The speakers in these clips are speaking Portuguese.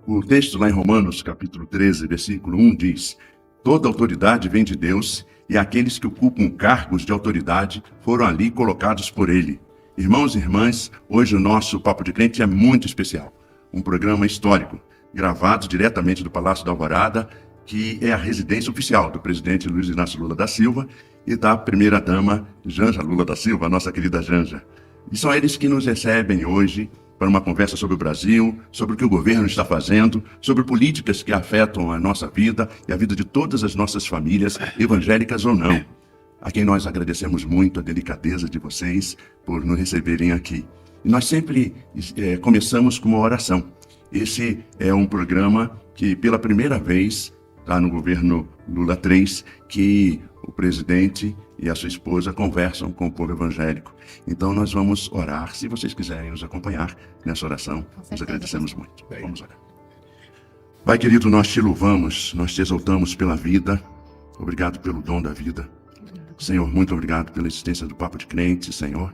O texto lá em Romanos, capítulo 13, versículo 1 diz: toda autoridade vem de Deus e aqueles que ocupam cargos de autoridade foram ali colocados por Ele. Irmãos e irmãs, hoje o nosso Papo de Crente é muito especial. Um programa histórico, gravado diretamente do Palácio da Alvorada, que é a residência oficial do presidente Luiz Inácio Lula da Silva e da primeira-dama Janja Lula da Silva, a nossa querida Janja. E são eles que nos recebem hoje para uma conversa sobre o Brasil, sobre o que o governo está fazendo, sobre políticas que afetam a nossa vida e a vida de todas as nossas famílias, evangélicas ou não. A quem nós agradecemos muito a delicadeza de vocês por nos receberem aqui. E nós sempre começamos com uma oração. Esse é um programa que, pela primeira vez, está no governo Lula 3, que o presidente e a sua esposa conversam com o povo evangélico. Então nós vamos orar. Se vocês quiserem nos acompanhar nessa oração, nós agradecemos muito. Vamos orar. Pai querido, nós te louvamos, nós te exaltamos pela vida. Obrigado pelo dom da vida. Senhor, muito obrigado pela existência do Papo de Crente, Senhor.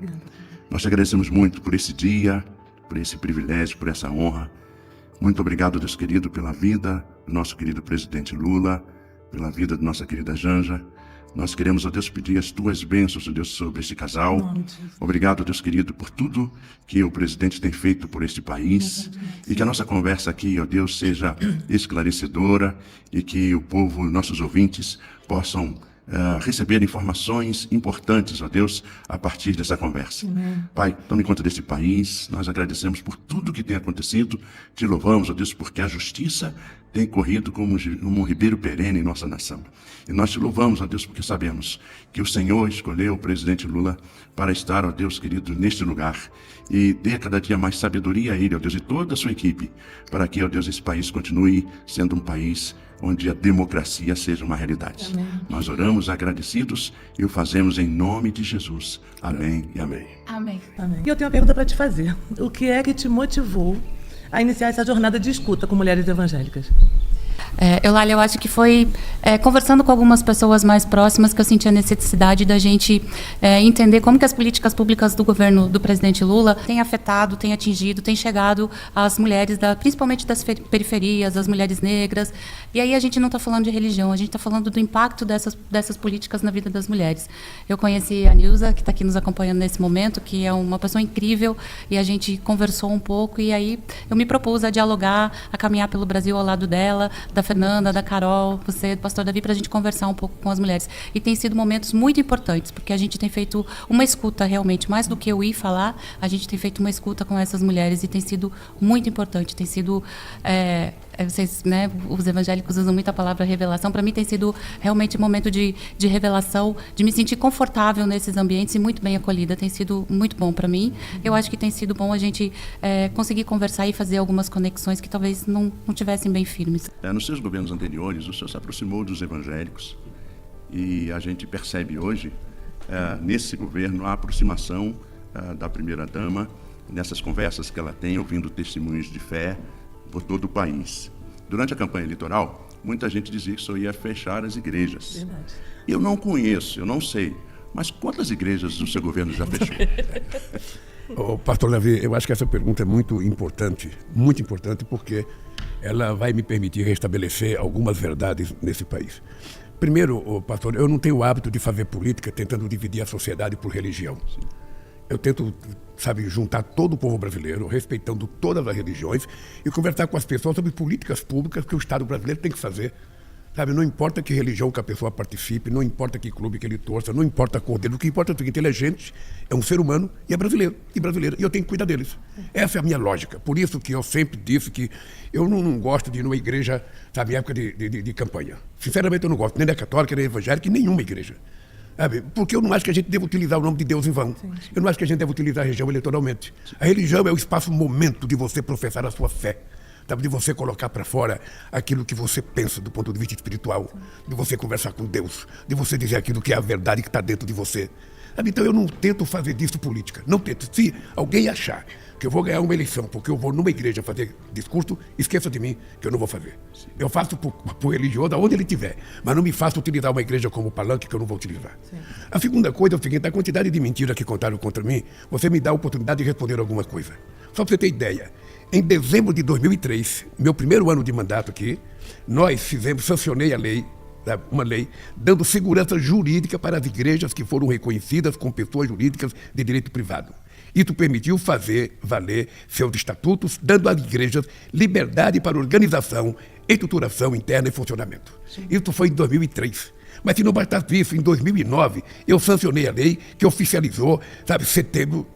Nós te agradecemos muito por esse dia, por esse privilégio, por essa honra. Muito obrigado, Deus querido, pela vida do nosso querido presidente Lula, pela vida de nossa querida Janja. Nós queremos, ó Deus, pedir as tuas bênçãos, ó Deus, sobre este casal. Obrigado, Deus querido, por tudo que o presidente tem feito por este país. E que a nossa conversa aqui, ó Deus, seja esclarecedora e que o povo, nossos ouvintes, possam receber informações importantes, ó Deus, a partir dessa conversa. Pai, tome conta desse país. Nós agradecemos por tudo que tem acontecido. Te louvamos, ó Deus, porque a justiça tem corrido como um ribeiro perene em nossa nação. E nós te louvamos, ó Deus, porque sabemos que o Senhor escolheu o presidente Lula para estar, ó Deus querido, neste lugar. E dê cada dia mais sabedoria a ele, ó Deus, e toda a sua equipe, para que, ó Deus, esse país continue sendo um país onde a democracia seja uma realidade. Amém. Nós oramos agradecidos e o fazemos em nome de Jesus. Amém e amém. Amém. Amém. E eu tenho uma pergunta para te fazer. O que é que te motivou a iniciar essa jornada de escuta com mulheres evangélicas? Eulália, eu acho que foi conversando com algumas pessoas mais próximas que eu senti a necessidade da gente entender como que as políticas públicas do governo do presidente Lula têm afetado, têm atingido, têm chegado às mulheres, principalmente das periferias, as mulheres negras. E aí a gente não está falando de religião, a gente está falando do impacto dessas políticas na vida das mulheres. Eu conheci a Nilza, que está aqui nos acompanhando nesse momento, que é uma pessoa incrível, e a gente conversou um pouco, e aí eu me propus a dialogar, a caminhar pelo Brasil ao lado dela, da Fernanda, da Carol, você, do pastor Davi, para a gente conversar um pouco com as mulheres. E tem sido momentos muito importantes, porque a gente tem feito uma escuta realmente, mais do que eu ir falar, a gente tem feito uma escuta com essas mulheres e tem sido muito importante, tem sido... vocês, né, os evangélicos usam muito a palavra revelação. Para mim tem sido realmente um momento de revelação, de me sentir confortável nesses ambientes e muito bem acolhida. Tem sido muito bom para mim. Eu acho que tem sido bom a gente conseguir conversar e fazer algumas conexões que talvez não tivessem bem firmes. Nos seus governos anteriores, o senhor se aproximou dos evangélicos e a gente percebe hoje, nesse governo, a aproximação da primeira-dama, nessas conversas que ela tem, ouvindo testemunhos de fé por todo o país. Durante a campanha eleitoral, muita gente dizia que só ia fechar as igrejas. Verdade. Eu não conheço, eu não sei, mas quantas igrejas o seu governo já fechou? Pastor Davi, eu acho que essa pergunta é muito importante porque ela vai me permitir restabelecer algumas verdades nesse país. Primeiro, pastor, eu não tenho o hábito de fazer política tentando dividir a sociedade por religião. Eu tento, juntar todo o povo brasileiro, respeitando todas as religiões, e conversar com as pessoas sobre políticas públicas que o Estado brasileiro tem que fazer. Não importa que religião que a pessoa participe, não importa que clube que ele torça, não importa a cor dele, o que importa é o seguinte: ele é gente, é um ser humano e é brasileiro e brasileira, e eu tenho que cuidar deles. Essa é a minha lógica. Por isso que eu sempre disse que eu não gosto de ir numa igreja, em época de campanha. Sinceramente, eu não gosto nem da católica, nem da evangélica, nem nenhuma igreja. Porque eu não acho que a gente deve utilizar o nome de Deus em vão. Eu não acho que a gente deve utilizar a religião eleitoralmente. A religião é o espaço, o momento de você professar a sua fé. De você colocar para fora aquilo que você pensa do ponto de vista espiritual, de você conversar com Deus, de você dizer aquilo que é a verdade que está dentro de você. Então eu não tento fazer disso política, não tento. Se alguém achar que eu vou ganhar uma eleição porque eu vou numa igreja fazer discurso, esqueça de mim, que eu não vou fazer. Eu faço por religioso, aonde ele estiver, mas não me faça utilizar uma igreja como palanque, que eu não vou utilizar. Sim. A segunda coisa é o seguinte: a quantidade de mentiras que contaram contra mim, você me dá a oportunidade de responder alguma coisa. Só para você ter ideia, em dezembro de 2003, meu primeiro ano de mandato aqui, sancionei a lei, uma lei, dando segurança jurídica para as igrejas que foram reconhecidas como pessoas jurídicas de direito privado. Isso permitiu fazer valer seus estatutos, dando às igrejas liberdade para organização, estruturação interna e funcionamento. Isso foi em 2003. Mas se não bastasse isso, em 2009, eu sancionei a lei que oficializou, setembro,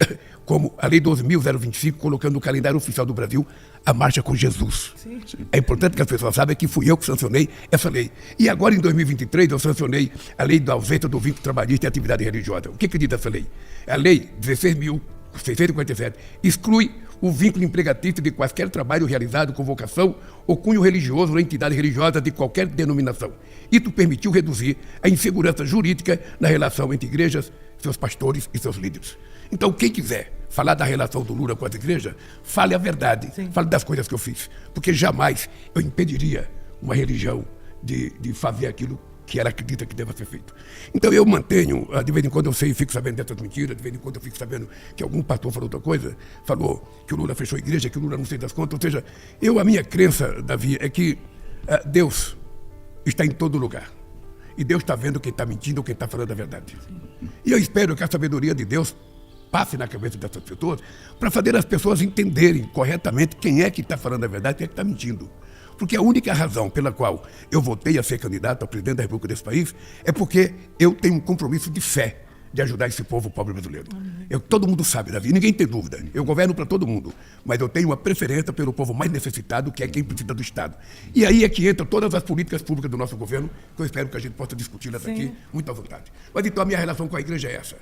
como a Lei 12.025, colocando no calendário oficial do Brasil a Marcha com Jesus. Sim. É importante que as pessoas saibam que fui eu que sancionei essa lei. E agora, em 2023, eu sancionei a Lei da ausência do vínculo trabalhista e atividade religiosa. O que diz essa lei? A Lei 16.647 exclui o vínculo empregatício de qualquer trabalho realizado com vocação ou cunho religioso ou entidade religiosa de qualquer denominação. Isso permitiu reduzir a insegurança jurídica na relação entre igrejas, seus pastores e seus líderes. Então, quem quiser falar da relação do Lula com as igrejas, fale a verdade, fale das coisas que eu fiz. Porque jamais eu impediria uma religião de fazer aquilo que ela acredita que deva ser feito. Então eu mantenho, de vez em quando eu fico sabendo dessas mentiras, de vez em quando eu fico sabendo que algum pastor falou outra coisa, falou que o Lula fechou a igreja, que o Lula não sei das contas. Ou seja, a minha crença, Davi, é que Deus está em todo lugar. E Deus está vendo quem está mentindo ou quem está falando a verdade. E eu espero que a sabedoria de Deus passe na cabeça dessas pessoas para fazer as pessoas entenderem corretamente quem é que está falando a verdade e quem é que está mentindo. Porque a única razão pela qual eu votei a ser candidato a presidente da República desse país é porque eu tenho um compromisso de fé de ajudar esse povo pobre brasileiro. Todo mundo sabe, Davi, ninguém tem dúvida. Eu governo para todo mundo, mas eu tenho uma preferência pelo povo mais necessitado, que é quem precisa do Estado. E aí é que entra todas as políticas públicas do nosso governo, que eu espero que a gente possa discuti-las aqui muito à vontade. Mas então a minha relação com a igreja é essa.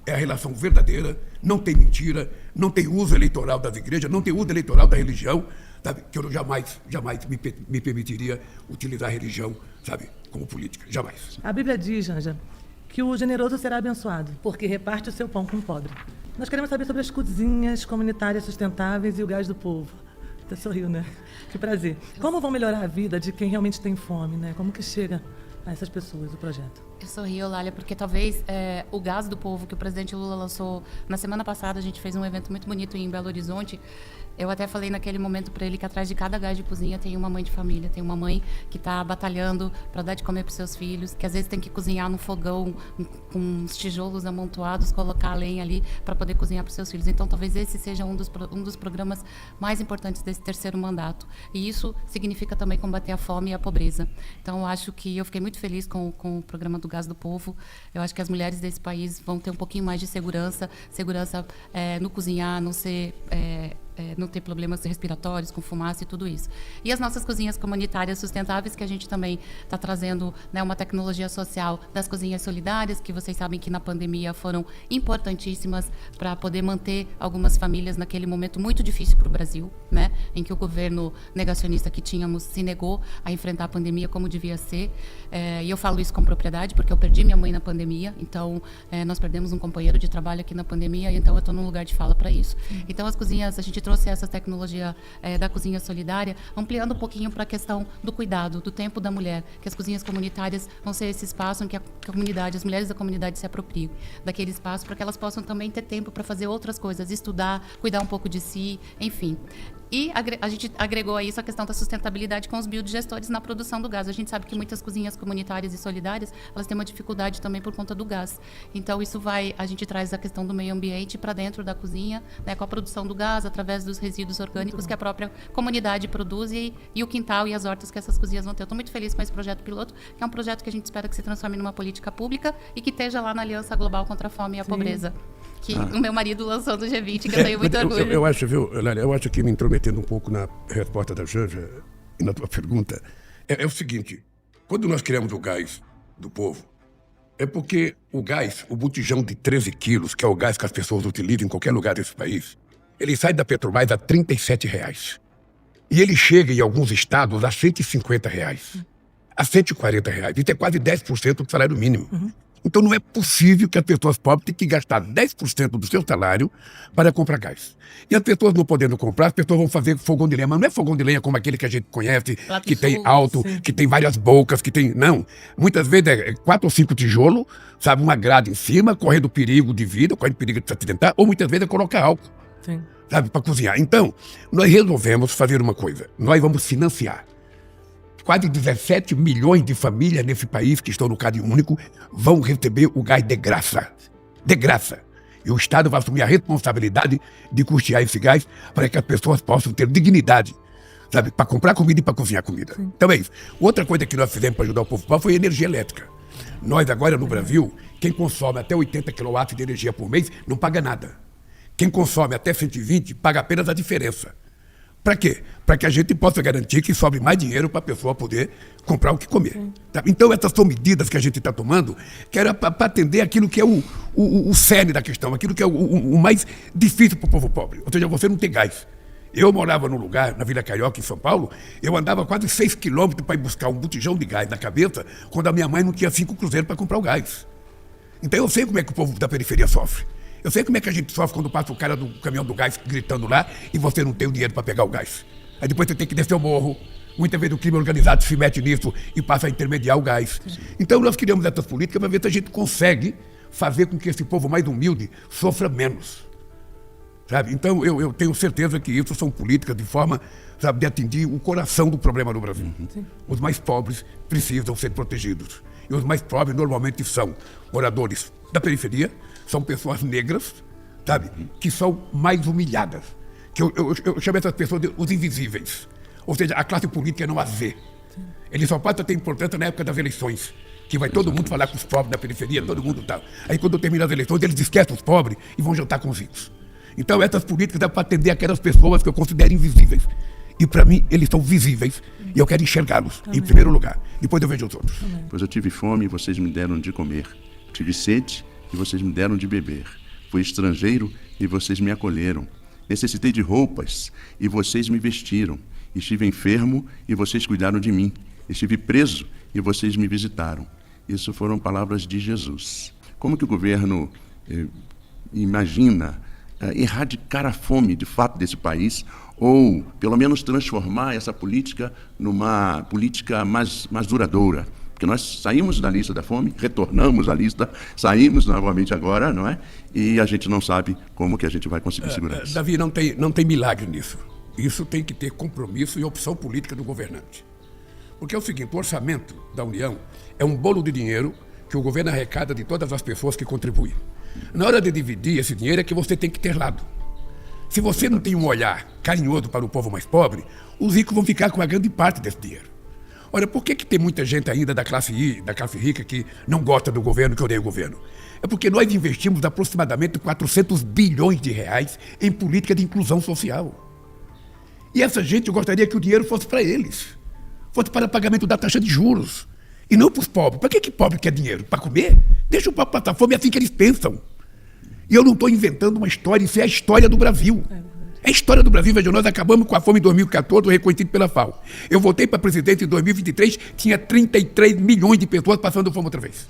É a relação verdadeira, não tem mentira, não tem uso eleitoral das igrejas, não tem uso eleitoral da religião, sabe? Que eu jamais me permitiria utilizar a religião, como política, jamais. A Bíblia diz, Janja, que o generoso será abençoado, porque reparte o seu pão com o pobre. Nós queremos saber sobre as cozinhas comunitárias sustentáveis e o gás do povo. Você sorriu, né? Que prazer. Como vão melhorar a vida de quem realmente tem fome, né? Como que chega a essas pessoas o projeto? Eu sorri, Eulália, porque talvez o gás do povo que o presidente Lula lançou na semana passada, a gente fez um evento muito bonito em Belo Horizonte. Eu até falei naquele momento para ele que atrás de cada gás de cozinha tem uma mãe de família, tem uma mãe que está batalhando para dar de comer para os seus filhos, que às vezes tem que cozinhar no fogão com os tijolos amontoados, colocar a lenha ali para poder cozinhar para os seus filhos. Então, talvez esse seja um dos programas mais importantes desse terceiro mandato. E isso significa também combater a fome e a pobreza. Então, eu acho que eu fiquei muito feliz com o programa do Gás do Povo. Eu acho que as mulheres desse país vão ter um pouquinho mais de segurança no cozinhar, não ter problemas respiratórios com fumaça e tudo isso. E as nossas cozinhas comunitárias sustentáveis, que a gente também está trazendo, uma tecnologia social das cozinhas solidárias, que vocês sabem que na pandemia foram importantíssimas para poder manter algumas famílias naquele momento muito difícil para o Brasil, em que o governo negacionista que tínhamos se negou a enfrentar a pandemia como devia ser. E eu falo isso com propriedade, porque eu perdi minha mãe na pandemia, então nós perdemos um companheiro de trabalho aqui na pandemia, então eu estou num lugar de fala para isso. Então as cozinhas, a gente trouxe essa tecnologia da cozinha solidária, ampliando um pouquinho para a questão do cuidado, do tempo da mulher, que as cozinhas comunitárias vão ser esse espaço em que a comunidade, as mulheres da comunidade se apropriem daquele espaço para que elas possam também ter tempo para fazer outras coisas, estudar, cuidar um pouco de si, enfim. E a gente agregou a isso a questão da sustentabilidade com os biodigestores na produção do gás. A gente sabe que muitas cozinhas comunitárias e solidárias, elas têm uma dificuldade também por conta do gás. Então, a gente traz a questão do meio ambiente para dentro da cozinha, com a produção do gás, através dos resíduos orgânicos que a própria comunidade produz e o quintal e as hortas que essas cozinhas vão ter. Eu estou muito feliz com esse projeto piloto, que é um projeto que a gente espera que se transforme numa política pública e que esteja lá na Aliança Global contra a Fome e a Pobreza, que o meu marido lançou no G20, que eu tenho muito orgulho. Eu acho, viu, Lália, eu acho que me intrometendo um pouco na resposta da Janja e na tua pergunta, é o seguinte: quando nós criamos o gás do povo, é porque o gás, o botijão de 13 quilos, que é o gás que as pessoas utilizam em qualquer lugar desse país, ele sai da Petrobras a R$ 37. E ele chega em alguns estados a R$ 150, a R$ 140. Isso é quase 10% do salário mínimo. Então não é possível que as pessoas pobres tenham que gastar 10% do seu salário para comprar gás. E as pessoas não podendo comprar, as pessoas vão fazer fogão de lenha. Mas não é fogão de lenha como aquele que a gente conhece, que tem alto, que tem várias bocas, que tem... Não. Muitas vezes é 4 ou 5 tijolos, uma grade em cima, correndo perigo de vida, correndo perigo de se acidentar, ou muitas vezes é colocar álcool. Sim. Sabe, para cozinhar. Então, nós resolvemos fazer uma coisa. Nós vamos financiar. Quase 17 milhões de famílias nesse país que estão no Cadastro Único vão receber o gás de graça. De graça. E o Estado vai assumir a responsabilidade de custear esse gás para que as pessoas possam ter dignidade, sabe, para comprar comida e para cozinhar comida. Sim. Então é isso. Outra coisa que nós fizemos para ajudar o povo pobre foi a energia elétrica. Nós agora no Brasil, quem consome até 80 kW de energia por mês não paga nada. Quem consome até 120 paga apenas a diferença. Para quê? Para que a gente possa garantir que sobre mais dinheiro para a pessoa poder comprar o que comer. Tá? Então essas são medidas que a gente está tomando que era para atender aquilo que é o cerne da questão, aquilo que é o mais difícil para o povo pobre. Ou seja, você não tem gás. Eu morava num lugar, na Vila Carioca, em São Paulo, eu andava quase 6 quilômetros para ir buscar um botijão de gás na cabeça, quando a minha mãe não tinha 5 cruzeiros para comprar o gás. Então eu sei como é que o povo da periferia sofre. Eu sei como é que a gente sofre quando passa o cara do caminhão do gás gritando lá e você não tem o dinheiro para pegar o gás. Aí depois você tem que descer o morro. Muitas vezes o crime organizado se mete nisso e passa a intermediar o gás. Então nós criamos essas políticas para ver se a gente consegue fazer com que esse povo mais humilde sofra menos. Sabe? Então eu tenho certeza que isso são políticas de forma, sabe, de atingir o coração do problema no Brasil. Os mais pobres precisam ser protegidos. E os mais pobres normalmente são moradores da periferia, são pessoas negras, sabe, que são mais humilhadas. Que eu chamo essas pessoas de os invisíveis. Ou seja, a classe política não as vê. Eles só passam a ter importância na época das eleições, que vai todo mundo falar com os pobres da periferia, todo mundo tal. Aí quando termina as eleições, eles esquecem os pobres e vão jantar com os ricos. Então essas políticas é para atender aquelas pessoas que eu considero invisíveis. E para mim, eles são visíveis e eu quero enxergá-los, em primeiro lugar. Depois eu vejo os outros. Pois eu tive fome e vocês me deram de comer. Tive sede e vocês me deram de beber. Fui estrangeiro e vocês me acolheram. Necessitei de roupas e vocês me vestiram. Estive enfermo e vocês cuidaram de mim. Estive preso e vocês me visitaram. Isso foram palavras de Jesus. Como que o governo imagina erradicar a fome de fato desse país, ou pelo menos transformar essa política numa política mais duradoura? Porque nós saímos da lista da fome, retornamos à lista, saímos novamente agora, não é? E a gente não sabe como que a gente vai conseguir segurar isso. Davi, não tem milagre nisso. Isso tem que ter compromisso e opção política do governante. Porque é o seguinte, o orçamento da União é um bolo de dinheiro que o governo arrecada de todas as pessoas que contribuem. Na hora de dividir esse dinheiro é que você tem que ter lado. Se você não tem um olhar carinhoso para o povo mais pobre, os ricos vão ficar com a grande parte desse dinheiro. Olha, por que tem muita gente ainda da classe rica que não gosta do governo, que odeia o governo? É porque nós investimos aproximadamente 400 bilhões de reais em política de inclusão social. E essa gente, eu gostaria que o dinheiro fosse para eles. Fosse para o pagamento da taxa de juros. E não para os pobres. Para que pobre quer dinheiro? Para comer? Deixa o pobre passar fome, é assim que eles pensam. E eu não estou inventando uma história, isso é a história do Brasil. É a história do Brasil. Veja, nós acabamos com a fome em 2014, reconhecido pela FAO. Eu voltei para presidente em 2023, tinha 33 milhões de pessoas passando fome outra vez.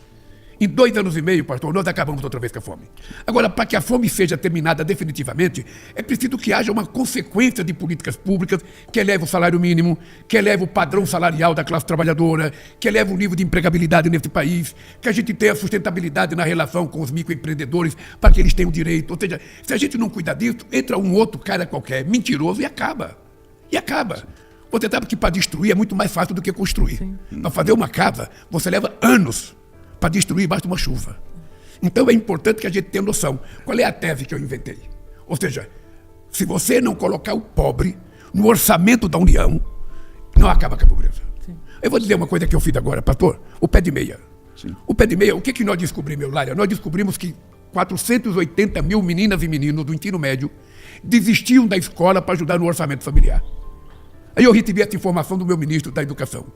Em 2 anos e meio, pastor, nós acabamos outra vez com a fome. Agora, para que a fome seja terminada definitivamente, é preciso que haja uma consequência de políticas públicas que eleve o salário mínimo, que eleve o padrão salarial da classe trabalhadora, que eleve o nível de empregabilidade nesse país, que a gente tenha sustentabilidade na relação com os microempreendedores para que eles tenham direito. Ou seja, se a gente não cuidar disso, entra um outro cara qualquer, mentiroso, e acaba. E acaba. Você sabe que para destruir é muito mais fácil do que construir. Para fazer uma casa, você leva anos para destruir basta uma chuva. Então é importante que a gente tenha noção. Qual é a tese que eu inventei? Ou seja, se você não colocar o pobre no orçamento da União, não acaba com a pobreza. Sim. Eu vou dizer uma coisa que eu fiz agora, pastor, o pé de meia. Sim. O pé de meia, o que nós descobrimos, Eulália? Nós descobrimos que 480 mil meninas e meninos do ensino médio desistiam da escola para ajudar no orçamento familiar. Aí eu recebi essa informação do meu ministro da Educação.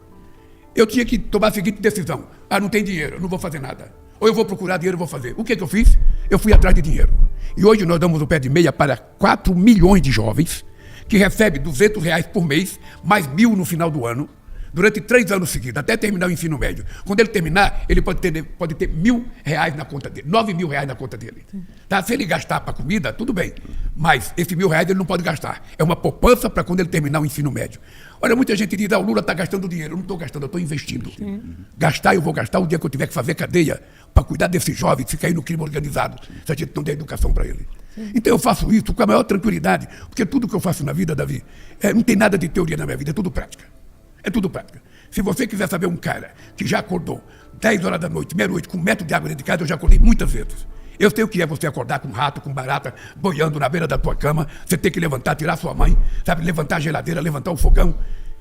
Eu tinha que tomar a seguinte decisão. Não tem dinheiro, eu não vou fazer nada. Ou eu vou procurar dinheiro, eu vou fazer. O que eu fiz? Eu fui atrás de dinheiro. E hoje nós damos o pé de meia para 4 milhões de jovens que recebem R$200 por mês, mais 1.000 no final do ano, durante 3 anos seguidos, até terminar o ensino médio. Quando ele terminar, ele pode ter R$1.000 na conta dele, R$9.000 na conta dele. Tá? Se ele gastar para comida, tudo bem. Mas esse R$1.000 ele não pode gastar. É uma poupança para quando ele terminar o ensino médio. Olha, muita gente diz, o Lula está gastando dinheiro. Eu não estou gastando, eu estou investindo. Gastar, eu vou gastar o dia que eu tiver que fazer cadeia para cuidar desse jovem que fica aí no crime organizado, se a gente não der educação para ele. Então eu faço isso com a maior tranquilidade, porque tudo que eu faço na vida, Davi, não tem nada de teoria na minha vida, é tudo prática. É tudo prática. Se você quiser saber um cara que já acordou 10 horas da noite, meia-noite, com 1 metro de água dentro de casa, eu já acordei muitas vezes. Eu sei o que é você acordar com rato, com barata, boiando na beira da tua cama, você ter que levantar, tirar sua mãe, sabe, levantar a geladeira, levantar o fogão.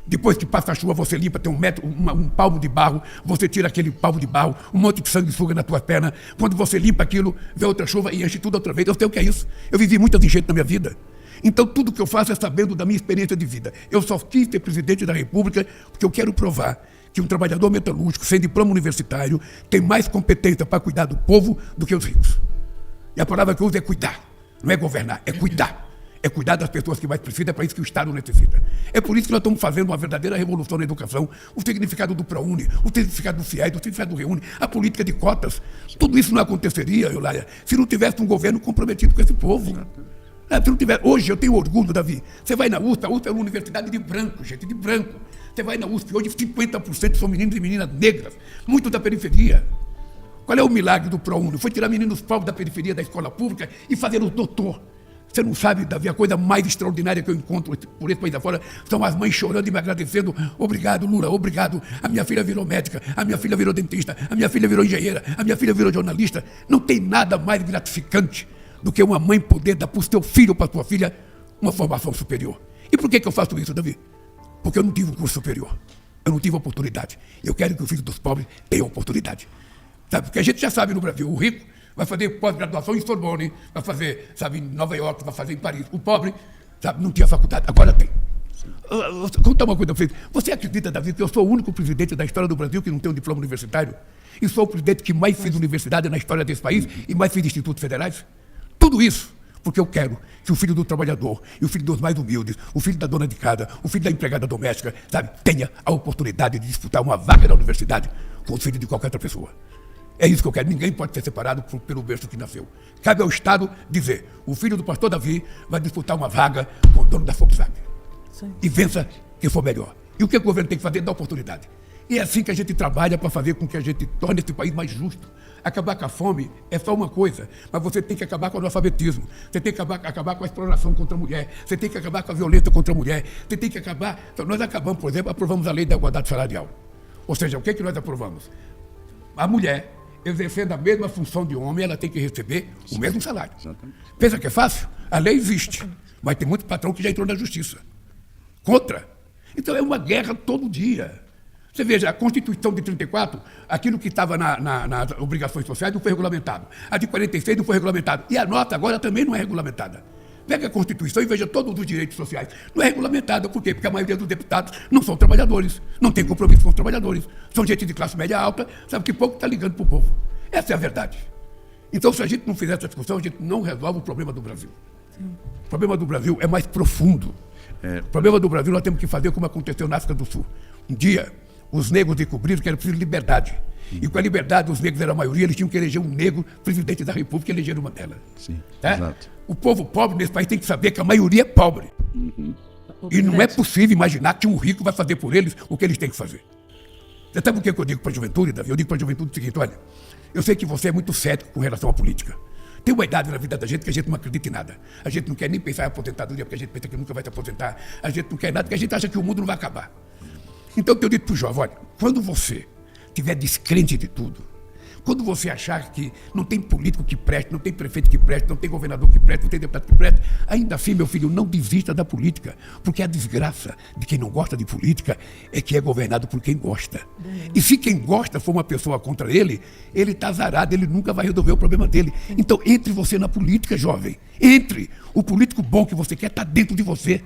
Depois que passa a chuva, você limpa, tem um palmo de barro, você tira aquele palmo de barro, um monte de sanguessuga na tua perna. Quando você limpa aquilo, vê outra chuva e enche tudo outra vez. Eu sei o que é isso. Eu vivi muitas enchentes na minha vida. Então tudo que eu faço é sabendo da minha experiência de vida. Eu só quis ser presidente da República porque eu quero provar que um trabalhador metalúrgico, sem diploma universitário, tem mais competência para cuidar do povo do que os ricos. E a palavra que eu uso é cuidar, não é governar, é cuidar. É cuidar das pessoas que mais precisam, é para isso que o Estado necessita. É por isso que nós estamos fazendo uma verdadeira revolução na educação, o significado do ProUni, o significado do FIES, o significado do REUNI, a política de cotas. Tudo isso não aconteceria, Eulália, se não tivesse um governo comprometido com esse povo. Se não tiver, hoje eu tenho orgulho, Davi. Você vai na USP, a USP é uma universidade de branco, gente, de branco. Você vai na USP, hoje 50% são meninos e meninas negras, muito da periferia. Qual é o milagre do ProUni? Foi tirar meninos pobres da periferia da escola pública e fazer o doutor. Você não sabe, Davi, a coisa mais extraordinária que eu encontro por esse país afora são as mães chorando e me agradecendo. Obrigado, Lula, obrigado. A minha filha virou médica, a minha filha virou dentista, a minha filha virou engenheira, a minha filha virou jornalista. Não tem nada mais gratificante do que uma mãe poder dar para o seu filho ou para a sua filha uma formação superior. E por que eu faço isso, Davi? Porque eu não tive um curso superior. Eu não tive oportunidade. Eu quero que o filho dos pobres tenha oportunidade. Sabe? Porque a gente já sabe no Brasil, o rico vai fazer pós-graduação em Sorbonne, vai fazer, sabe, em Nova York, vai fazer em Paris. O pobre, sabe, não tinha faculdade, agora tem. Vou contar uma coisa para vocês. Você acredita, Davi, que eu sou o único presidente da história do Brasil que não tem um diploma universitário? E sou o presidente que mais fez universidade na história desse país e mais fez institutos federais? Tudo isso porque eu quero que o filho do trabalhador e o filho dos mais humildes, o filho da dona de casa, o filho da empregada doméstica, sabe, tenha a oportunidade de disputar uma vaga na universidade com o filho de qualquer outra pessoa. É isso que eu quero. Ninguém pode ser separado pelo berço que nasceu. Cabe ao Estado dizer, o filho do pastor Davi vai disputar uma vaga com o dono da Volkswagen. Sim. E vença quem for melhor. E o que o governo tem que fazer? Dar oportunidade. E é assim que a gente trabalha para fazer com que a gente torne esse país mais justo. Acabar com a fome é só uma coisa, mas você tem que acabar com o analfabetismo, você tem que acabar com a exploração contra a mulher, você tem que acabar com a violência contra a mulher, você tem que acabar... Então, nós acabamos, por exemplo, aprovamos a lei da igualdade salarial. Ou seja, o que é que nós aprovamos? A mulher, exercendo a mesma função de homem, ela tem que receber o mesmo salário. Exatamente. Pensa que é fácil? A lei existe, mas tem muito patrão que já entrou na justiça. Contra. Então é uma guerra todo dia. Você veja, a Constituição de 34, aquilo que estava nas obrigações sociais não foi regulamentado. A de 46 não foi regulamentado. E a nota agora também não é regulamentada. Pega a Constituição e veja todos os direitos sociais. Não é regulamentada. Por quê? Porque a maioria dos deputados não são trabalhadores, não tem compromisso com os trabalhadores. São gente de classe média alta, sabe que pouco está ligando para o povo. Essa é a verdade. Então, se a gente não fizer essa discussão, a gente não resolve o problema do Brasil. Sim. O problema do Brasil é mais profundo. O problema do Brasil nós temos que fazer como aconteceu na África do Sul. Um dia, os negros descobriram que era preciso liberdade. E com a liberdade, os negros eram a maioria, eles tinham que eleger um negro presidente da República e elegeram Mandela. Sim, exato. O povo pobre nesse país tem que saber que a maioria é pobre. E não é possível imaginar que um rico vai fazer por eles o que eles têm que fazer. Você sabe o que eu digo para a juventude, Davi? Eu digo para a juventude o seguinte, olha, eu sei que você é muito cético com relação à política. Tem uma idade na vida da gente que a gente não acredita em nada. A gente não quer nem pensar em aposentadoria porque a gente pensa que nunca vai se aposentar. A gente não quer nada porque a gente acha que o mundo não vai acabar. Então, eu digo para o jovem, olha, quando você estiver descrente de tudo, quando você achar que não tem político que preste, não tem prefeito que preste, não tem governador que preste, não tem deputado que preste, ainda assim, meu filho, não desista da política, porque a desgraça de quem não gosta de política é que é governado por quem gosta. E se quem gosta for uma pessoa contra ele está azarado, ele nunca vai resolver o problema dele. Então, entre você na política, jovem, entre. O político bom que você quer está dentro de você.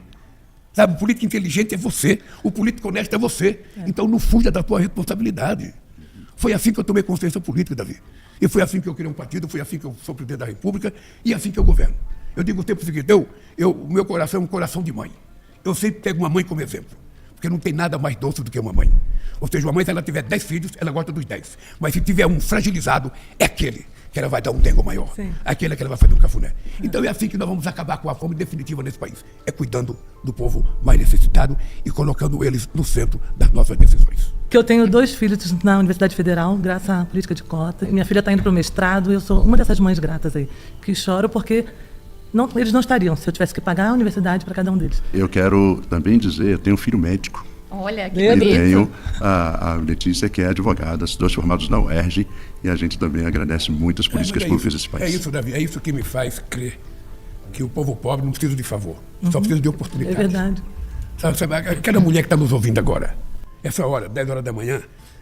Sabe, o político inteligente é você, o político honesto é você. Então não fuja da tua responsabilidade. Foi assim que eu tomei consciência política, Davi. E foi assim que eu criei um partido, foi assim que eu sou presidente da República e assim que eu governo. Eu digo o tempo seguinte, o meu coração é um coração de mãe. Eu sempre pego uma mãe como exemplo. Porque não tem nada mais doce do que uma mãe. Ou seja, uma mãe, se ela tiver 10 filhos, ela gosta dos 10. Mas se tiver um fragilizado, é aquele que ela vai dar um dengo maior. Sim. Aquele que ela vai fazer um cafuné. Então é assim que nós vamos acabar com a fome definitiva nesse país. É cuidando do povo mais necessitado e colocando eles no centro das nossas decisões. Que eu tenho 2 filhos na Universidade Federal, graças à política de cota. Minha filha está indo para o mestrado e eu sou uma dessas mães gratas aí, que choro porque eles não estariam se eu tivesse que pagar a universidade para cada um deles. Eu quero também dizer, eu tenho um filho médico. Olha, que E bonito. tenho a Letícia, que é advogada, os 2 formados na UERJ, e a gente também agradece muito as políticas públicas desse país. É isso, Davi, é isso que me faz crer que o povo pobre não precisa de favor, só precisa de oportunidade. É verdade. Sabe, aquela mulher que está nos ouvindo agora, essa hora, 10 horas da manhã,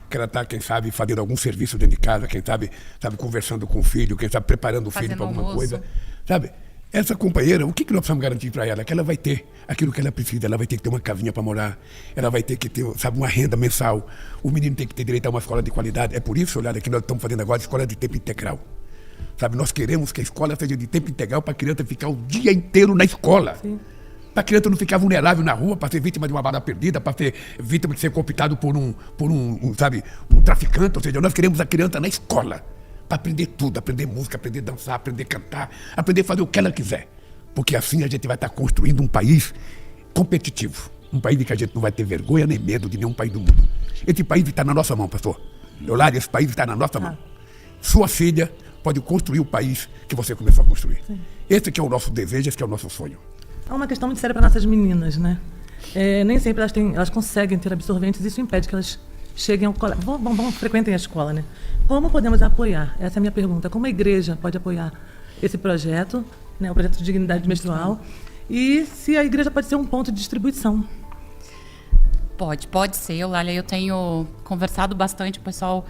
que ela está, quem sabe, fazendo algum serviço dentro de casa, quem sabe conversando com o filho, quem sabe preparando o filho Fazendo para alguma almoço. coisa, sabe? Essa companheira, o que nós precisamos garantir para ela? Que ela vai ter aquilo que ela precisa, ela vai ter que ter uma casinha para morar, ela vai ter que ter, sabe, uma renda mensal, o menino tem que ter direito a uma escola de qualidade. É por isso, olha, que nós estamos fazendo agora escola de tempo integral. Sabe, nós queremos que a escola seja de tempo integral para a criança ficar o dia inteiro na escola. Para a criança não ficar vulnerável na rua, para ser vítima de uma bala perdida, para ser vítima de ser cooptado por um traficante. Ou seja, nós queremos a criança na escola. Para aprender tudo, aprender música, aprender a dançar, aprender a cantar, aprender a fazer o que ela quiser. Porque assim a gente vai estar construindo um país competitivo. Um país em que a gente não vai ter vergonha nem medo de nenhum país do mundo. Esse país está na nossa mão, pastor. Eulália, esse país está na nossa mão. Sua filha pode construir o país que você começou a construir. Esse que é o nosso desejo, esse que é o nosso sonho. É uma questão muito séria para nossas meninas, né? Nem sempre elas conseguem ter absorventes, isso impede que elas cheguem ao colégio. Frequentem a escola, né? Como podemos apoiar? Essa é a minha pergunta. Como a igreja pode apoiar esse projeto, né, o projeto de dignidade menstrual? E se a igreja pode ser um ponto de distribuição? Pode ser, Eulália. Eu tenho conversado bastante, o pessoal,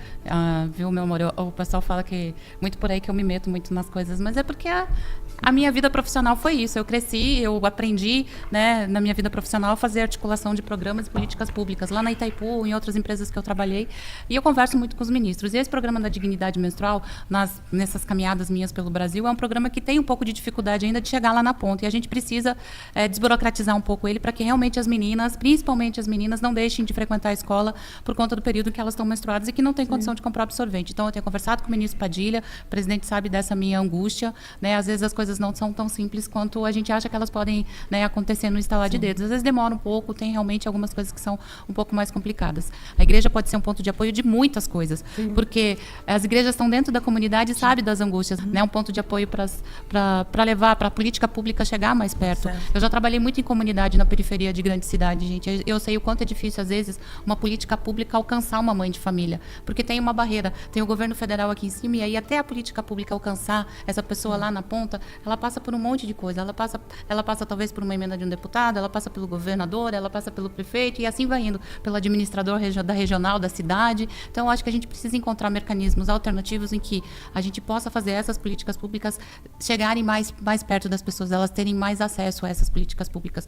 viu, meu amor? O pessoal fala que muito por aí que eu me meto muito nas coisas, mas é porque a minha vida profissional foi isso. Eu cresci, eu aprendi, né, na minha vida profissional a fazer articulação de programas e políticas públicas lá na Itaipu, em outras empresas que eu trabalhei, e eu converso muito com os ministros. E esse programa da dignidade menstrual, nessas caminhadas minhas pelo Brasil, é um programa que tem um pouco de dificuldade ainda de chegar lá na ponta, e a gente precisa desburocratizar um pouco ele para que realmente as meninas, principalmente as meninas, não deixem de frequentar a escola por conta do período em que elas estão menstruadas e que não têm condição de comprar absorvente. Então, eu tenho conversado com o ministro Padilha, o presidente sabe dessa minha angústia, né? Às vezes as coisas não são tão simples quanto a gente acha que elas podem, né, acontecer no estalar de dedos. Às vezes demora um pouco, tem realmente algumas coisas que são um pouco mais complicadas. A igreja pode ser um ponto de apoio de muitas coisas, porque as igrejas estão dentro da comunidade e sabem das angústias, né? Um ponto de apoio para levar, para a política pública chegar mais perto. Eu já trabalhei muito em comunidade na periferia de grande cidade, gente. Eu sei o quanto é difícil, às vezes, uma política pública alcançar uma mãe de família, porque tem uma barreira, tem o governo federal aqui em cima, e aí até a política pública alcançar essa pessoa lá na ponta, ela passa por um monte de coisa, ela passa talvez por uma emenda de um deputado, ela passa pelo governador, ela passa pelo prefeito, e assim vai indo, pelo administrador da regional, da cidade. Então, eu acho que a gente precisa encontrar mecanismos alternativos em que a gente possa fazer essas políticas públicas chegarem mais perto das pessoas, elas terem mais acesso a essas políticas públicas.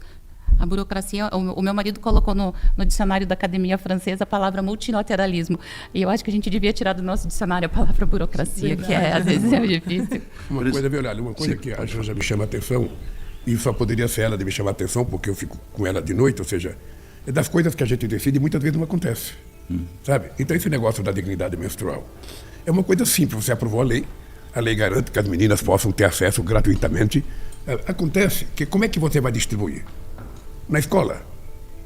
A burocracia, o meu marido colocou no dicionário da Academia Francesa a palavra multilateralismo. E eu acho que a gente devia tirar do nosso dicionário a palavra burocracia, que às vezes é difícil. Uma coisa, Violálio, uma coisa que a Janja me chama a atenção, e só poderia ser ela de me chamar a atenção, porque eu fico com ela de noite, ou seja, é das coisas que a gente decide e muitas vezes não acontece. Sabe? Então, esse negócio da dignidade menstrual é uma coisa simples. Você aprovou a lei garante que as meninas possam ter acesso gratuitamente. Acontece que como é que você vai distribuir? Na escola.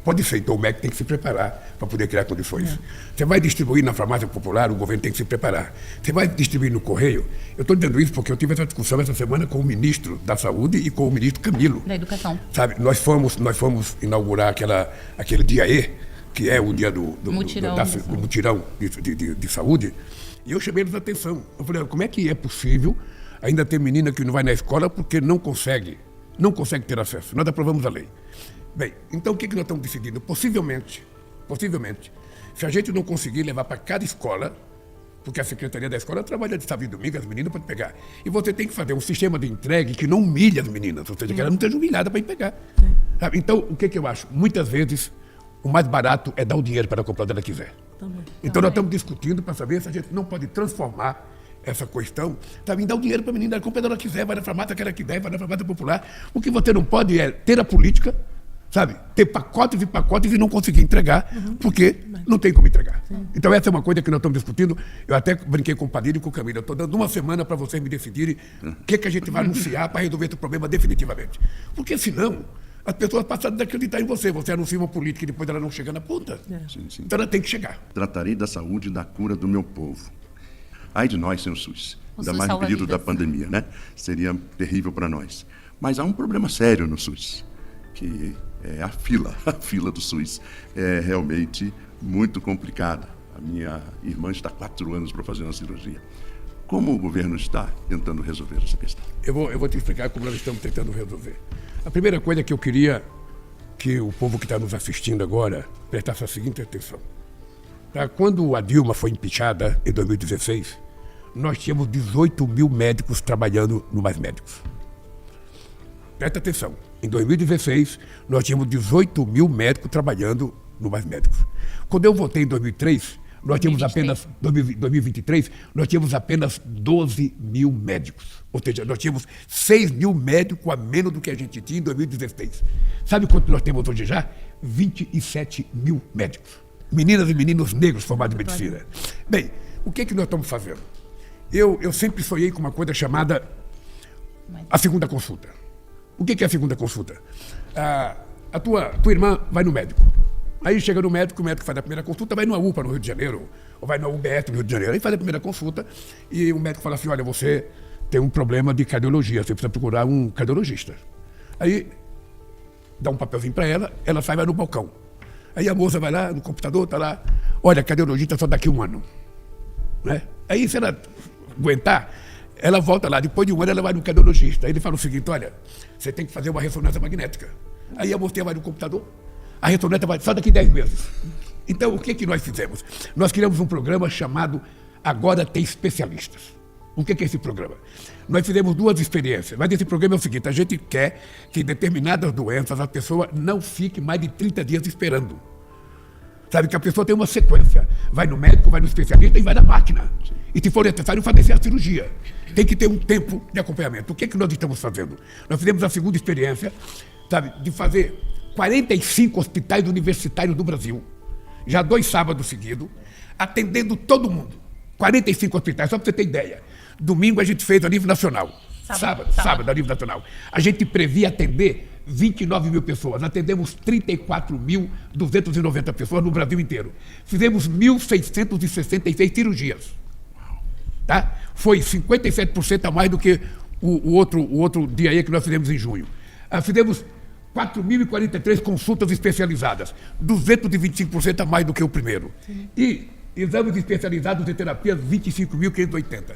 Pode ser, então o médico tem que se preparar para poder criar condições. Você vai distribuir na farmácia popular, o governo tem que se preparar. Você vai distribuir no correio. Eu estou dizendo isso porque eu tive essa discussão essa semana com o ministro da Saúde e com o ministro Camilo. Da Educação. Sabe, nós fomos inaugurar aquele dia E, que é o dia do mutirão de saúde, e eu chamei eles a atenção. Eu falei, como é que é possível ainda ter menina que não vai na escola porque não consegue ter acesso? Nós aprovamos a lei. Bem, então o que nós estamos decidindo? Possivelmente, se a gente não conseguir levar para cada escola, porque a Secretaria da Escola trabalha de sábado e domingo, as meninas podem pegar. E você tem que fazer um sistema de entrega que não humilhe as meninas, ou seja, que elas não estejam humilhadas para ir pegar. Sabe? Então, o que eu acho? Muitas vezes, o mais barato é dar o dinheiro para ela comprar onde ela quiser. Então, nós estamos discutindo para saber se a gente não pode transformar essa questão, sabe, em dar o dinheiro para a menina, ela compra onde ela quiser, vai na farmácia que ela quiser, vai na farmácia popular. O que você não pode é ter a política sabe? Ter pacotes e pacotes e não conseguir entregar, porque não tem como entregar. Então essa é uma coisa que nós estamos discutindo. Eu até brinquei com o Padilha e com o Camilo. Eu estou dando uma semana para vocês me decidirem o que a gente vai anunciar para resolver esse problema definitivamente. Porque senão, as pessoas passam a acreditar em você. Você anuncia uma política e depois ela não chega na ponta. Sim. Então ela tem que chegar. Tratarei da saúde e da cura do meu povo. Ai de nós sem o SUS. O Ainda SUS mais no salva período da vidas. pandemia, né? Seria terrível para nós. Mas há um problema sério no SUS, que é a fila do SUS. É realmente muito complicada. A minha irmã está há 4 anos para fazer uma cirurgia. Como o governo está tentando resolver essa questão? Eu vou te explicar como nós estamos tentando resolver. A primeira coisa que eu queria que o povo que está nos assistindo agora prestasse a seguinte atenção. Tá? Quando a Dilma foi impeachada, em 2016, nós tínhamos 18 mil médicos trabalhando no Mais Médicos. Presta atenção. Em 2016, nós tínhamos 18 mil médicos trabalhando no Mais Médicos. Quando eu votei em 2003, nós tínhamos 2023, nós tínhamos apenas 12 mil médicos. Ou seja, nós tínhamos 6 mil médicos a menos do que a gente tinha em 2016. Sabe quanto nós temos hoje já? 27 mil médicos. Meninas e meninos negros formados em medicina. Bem, o que nós estamos fazendo? Eu sempre sonhei com uma coisa chamada a segunda consulta. O que é a segunda consulta? A tua irmã vai no médico. Aí chega no médico, o médico faz a primeira consulta, vai numa UPA no Rio de Janeiro, ou vai na UBS no Rio de Janeiro. Aí faz a primeira consulta e o médico fala assim, olha, você tem um problema de cardiologia, você precisa procurar um cardiologista. Aí dá um papelzinho para ela, ela sai e vai no balcão. Aí a moça vai lá no computador, está lá, olha, cardiologista só daqui a 1 ano. Né? Aí se ela aguentar, ela volta lá, depois de 1 ano ela vai no cardiologista. Aí ele fala o seguinte, olha, você tem que fazer uma ressonância magnética. Aí a moça vai no computador, a ressonância vai só daqui 10 meses. Então o que nós fizemos? Nós criamos um programa chamado Agora Tem Especialistas. O que é esse programa? Nós fizemos 2 experiências, mas esse programa é o seguinte, a gente quer que em determinadas doenças a pessoa não fique mais de 30 dias esperando. Sabe, que a pessoa tem uma sequência. Vai no médico, vai no especialista e vai na máquina. E se for necessário, fazer a cirurgia. Tem que ter um tempo de acompanhamento. O que nós estamos fazendo? Nós fizemos a segunda experiência, sabe, de fazer 45 hospitais universitários do Brasil, já 2 sábados seguidos, atendendo todo mundo. 45 hospitais, só para você ter ideia. Domingo a gente fez a nível nacional. Sábado a nível nacional. A gente previa atender 29 mil pessoas. Atendemos 34.290 pessoas no Brasil inteiro. Fizemos 1.666 cirurgias. Tá? Foi 57% a mais do que o outro dia aí que nós fizemos em junho. Fizemos 4.043 consultas especializadas, 225% a mais do que o primeiro. E exames especializados em terapias, 25.580.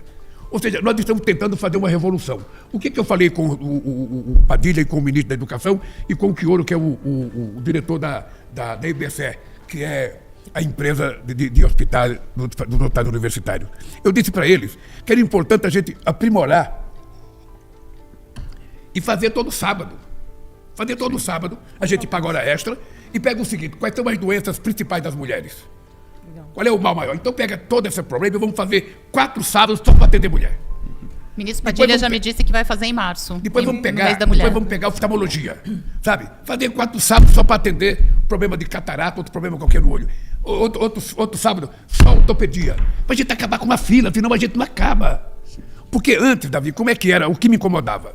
Ou seja, nós estamos tentando fazer uma revolução. O que eu falei com o Padilha e com o ministro da Educação e com o Quioro, que é o diretor da IBSE, que é a empresa de hospitais do hospital universitário. Eu disse para eles que era importante a gente aprimorar e fazer todo sábado. Fazer todo sábado, a gente paga hora extra e pega o seguinte, quais são as doenças principais das mulheres? Qual é o mal maior? Então pega todo esse problema e vamos fazer 4 sábados só para atender mulher. O ministro Padilha já me disse que vai fazer em março. Depois no mês da mulher. Depois vamos pegar oftalmologia, sabe? Fazer 4 sábados só para atender problema de catarata, outro problema qualquer no olho. Outro sábado, só ortopedia. Para a gente acabar com uma fila, senão a gente não acaba. Porque antes, Davi, como é que era? O que me incomodava?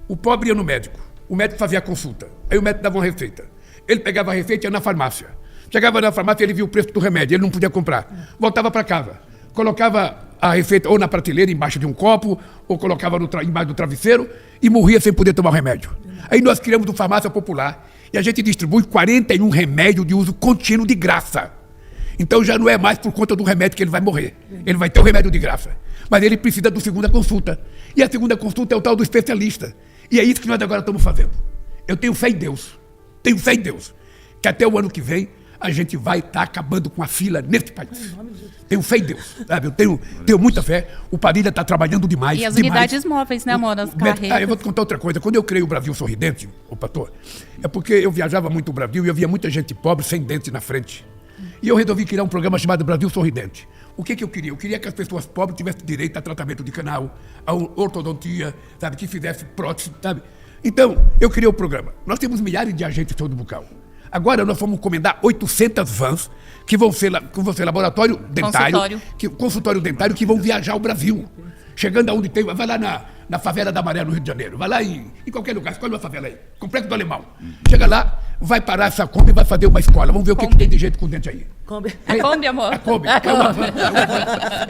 O pobre ia no médico. O médico fazia a consulta. Aí o médico dava uma receita. Ele pegava a receita e ia na farmácia. Chegava na farmácia, ele via o preço do remédio, ele não podia comprar. Voltava para casa, colocava a receita ou na prateleira, embaixo de um copo, ou colocava embaixo do travesseiro e morria sem poder tomar o remédio. Aí nós criamos uma farmácia popular e a gente distribui 41 remédios de uso contínuo de graça. Então já não é mais por conta do remédio que ele vai morrer. Ele vai ter o remédio de graça. Mas ele precisa da segunda consulta. E a segunda consulta é o tal do especialista. E é isso que nós agora estamos fazendo. Eu tenho fé em Deus. Tenho fé em Deus. Que até o ano que vem a gente vai estar acabando com a fila nesse país. Tenho fé em Deus, sabe? Eu tenho muita fé. O Padilha está trabalhando demais. E as unidades móveis, né, amor? As carreiras. Eu vou te contar outra coisa. Quando eu criei o Brasil Sorridente, pastor, é porque eu viajava muito no Brasil e eu via muita gente pobre sem dente na frente. E eu resolvi criar um programa chamado Brasil Sorridente. O que eu queria? Eu queria que as pessoas pobres tivessem direito a tratamento de canal, a ortodontia, sabe? Que fizesse prótese, sabe? Então, eu criei o programa. Nós temos milhares de agentes de saúde bucal. Agora nós vamos encomendar 800 vans que vão ser laboratório dentário, consultório dentário, que vão viajar ao Brasil. Chegando aonde tem, vai lá na favela da Maré, no Rio de Janeiro. Vai lá em qualquer lugar, escolhe uma favela aí, Complexo do Alemão. Chega lá, vai parar essa Kombi e vai fazer uma escola. Vamos ver o que tem de gente com dente aí. Kombi. A Kombi, amor. A Kombi. É uma van.